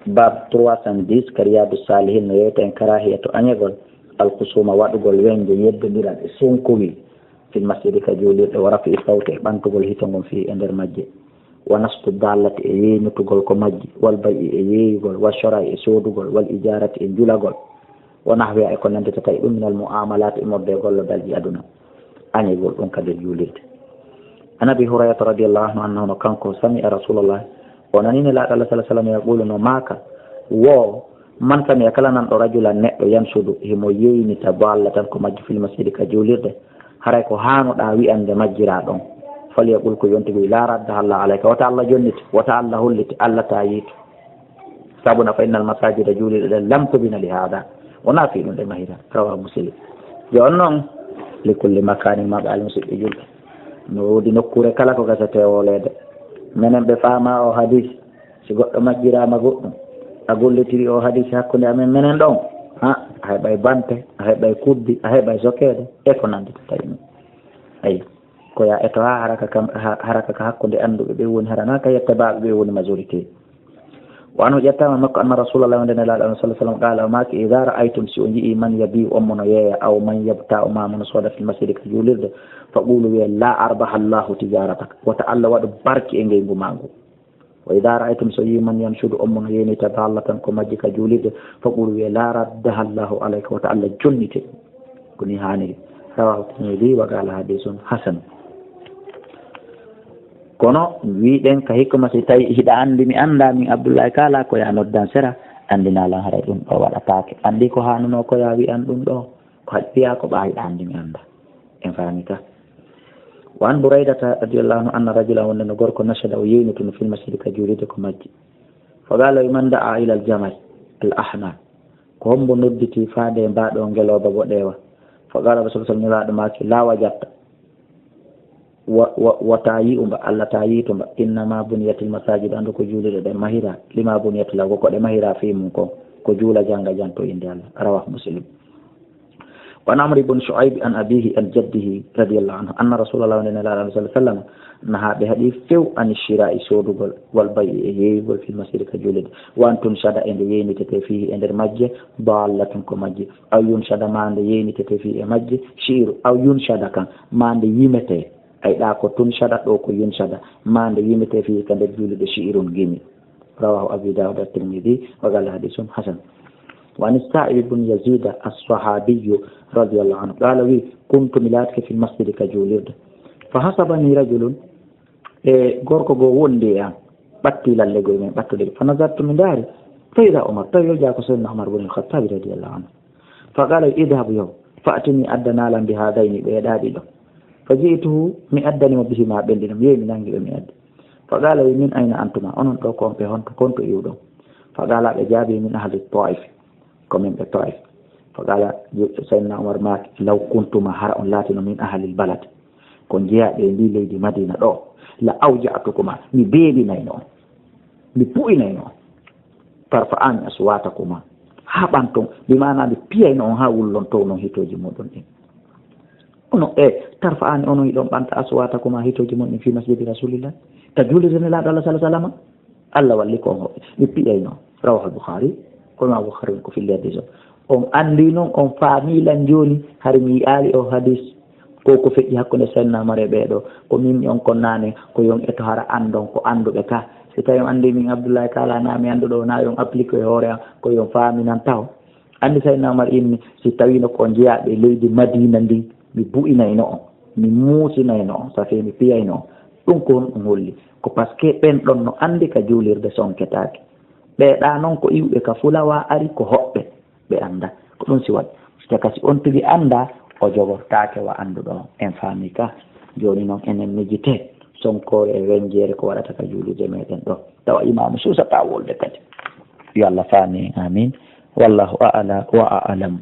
bab 310 kariyadu salihin no yewten karahiyatu anyegol alkusuma waɗugol weñde yeddodiral e sonkowi fil masjidi ka julirɗe wa rafi sawte e ɓantugol hitongon fi e nder majje wa nastu dallati e yeynutugol ko majji wal bayi e yeeyugol wa shora e soodugol wal ijarati e julagol wa nahwiya e ko nandita tawi ɗum minal muamalat e modde gollodalji aduna añegol ɗum kadi julirde an abi hurayrata radiallahu anhu annahu no kanko sami a rasulullah o nanine laaɗo allah sallah sallam yaqulu no maaka wo man kam e kala nanɗo rajulan neɗɗo yansudu himo yeynita bo allah tan ko majji fil masjidi ka julirde haray ko haanoɗa wi'ande majjira ɗon falyaqul ko yontigoy la radda allah alayka wata allah jonniti wata allah holliti allah ta yiitu sabuna fa innal masajida julirɗe ɗen lam tubina li hada wona fi ɗum ɗe mahira rawa muslim jon noon li kulli makani maɓe almusidɓe julɓe no woodi nokkure kala ko gasate wolede minen ɓe faama o hadis si goɗɗo majjirama goɗɗum a gollitiri o hadis hakkude amen minen ɗon a heɓay bante a heɓay kuddi a heɓay sokede e ko nandita tawi min ayi ko ya eto ha haraka ka hakkude anduɓe ɓe woni harana ka yetta baɓe ɓe woni majorité wa anu ƴettama makko anna rasulallah wonde nelaɗo an sallah sallam qala o maki ida ra'aytum si o jii man yabi ommono yeeya aw man yabta o mamono sooda fil masjidi ka julirde fa qulu wiye la arbaha llahu tijarataka wota allah waɗa barki e ngeygu ma ngu wa ida ra'aytum so yi man yamsudu ommono yeynita ba allah tan ko majji ka julirde fa qulu wiye la raddaha llahu alayka wota allah jonnite koni haniri rawahu tirmidi wa qala hadisun hasan kono wiɗen ka hikma si tawi hiɗa andi mi anda min abdoullahi kala ko ya noddan sera andinalan haray ɗum ɗo waɗatake andi ko hanuno ko ya wi'an ɗum ɗo ko haɗi piya ko ɓa hiɗa andi mi anda en fami ka wa an buraydata radiallahu anhu anna rajulan wonde no gorko nasada o yeynutu no fil masjidi ka juuride ko majji fa qala man da'a ila al jamal al ahmar ko hombo nodditi faade mbaɗo ngeloba boɗewa fa qala rasul sallallahu alaihi wasallam maki la wajatta wata yi'umba allah ta yiitumba innama buniyatil masajid andu ko juulide ɗe mahira lima buniyat lago ko ɗe mahira fi mum ko juula janga janto inde allah rawah muslim wan amr ibn shu'aib an abihi an jaddihi radiyallahu anhu anna rasulullah sallallahu alaihi wasallam nahaɓe haɗi few an shira'i sodugol wal bayi e yeeygol fil masjid ka julide wan tun shada ende yeynitete fihi e nder majje ballatun ko majje aw yun shada mande yeynitete fihi e majje shiru aw yun shada kan mande yimete ay ɗa ko tun shaɗa ɗo ko yun shaɗa mande yimete fi ka nder juulude shi'irun gimi rawahu abi dawud at-tirmidhi wa qala hadithun hasan wa an sa'id ibn yazid as-sahabi radiyallahu anhu qala wi kuntu milatka fi al-masjid ka julirde fa hasabani rajulun e gorko go wonde am batti lalle go men battude fa nazartu min dari fa ida umar tawi ja ko sunna umar ibn al-khattab radiyallahu anhu fa qala idhab yaw fa atini addana bi hadaini be dadi do فجئته من أدني وبهما بندنا يمين نانجي من أد فقال من أين أنتما أنا تقوم بهون كنت يودو فقال أجابي من أهل الطائف كمن الطائف فقال سيدنا عمر مات لو كنتما هرأ لاتن من أهل البلد كن جاء بين لي مدينة لا أوجعتكما ببيبي نينو ببوي نينو فرفعان أصواتكما هابانتم بمعنى ببيئنو هاولون تونو هيتوجي مدن ono tarfa ani ono yiɗon ɓanta aswata koma hitoji mon fi masjidi rasulillah ta julirde nelaɗo allah sallah sallam allah walli ko on hoɓɓe mi piƴayno rawahu al-bukhari kono al-bukhari ko fille hadis on andi noon on faamilan joni har mi yi'ali o hadis ko feƴƴi hakkude senna mare ɓeɗo ko min on kon nane ko yon eto hara andon ko anduɓe ka si tawi on andi min abdoullahi kala na mi anduɗo na yon applique e hoore an ko yon faaminan taw andi saydna umar inni si tawino ko jeeyaɓe leydi madina ndin mi bu'inayno on mi muusinayno on safi mi piyayno on ɗum ko ɗum holli ko par ce que ɓen ɗon no andi ka juulirde sonketake ɓeeɗa noon ko iwɓe ka fulawa ari ko hoɓɓe ɓe anda ko ɗum si waɗi te kasi on tigi anda o jogortake wa anduɗo on en faami ka joni noon enen mijite sonkore e wenjere ko waɗata ka juulirde meɗen ɗo tawa imamu susata wolde kadi yo allah faami amin wallahu a'la wa a'lam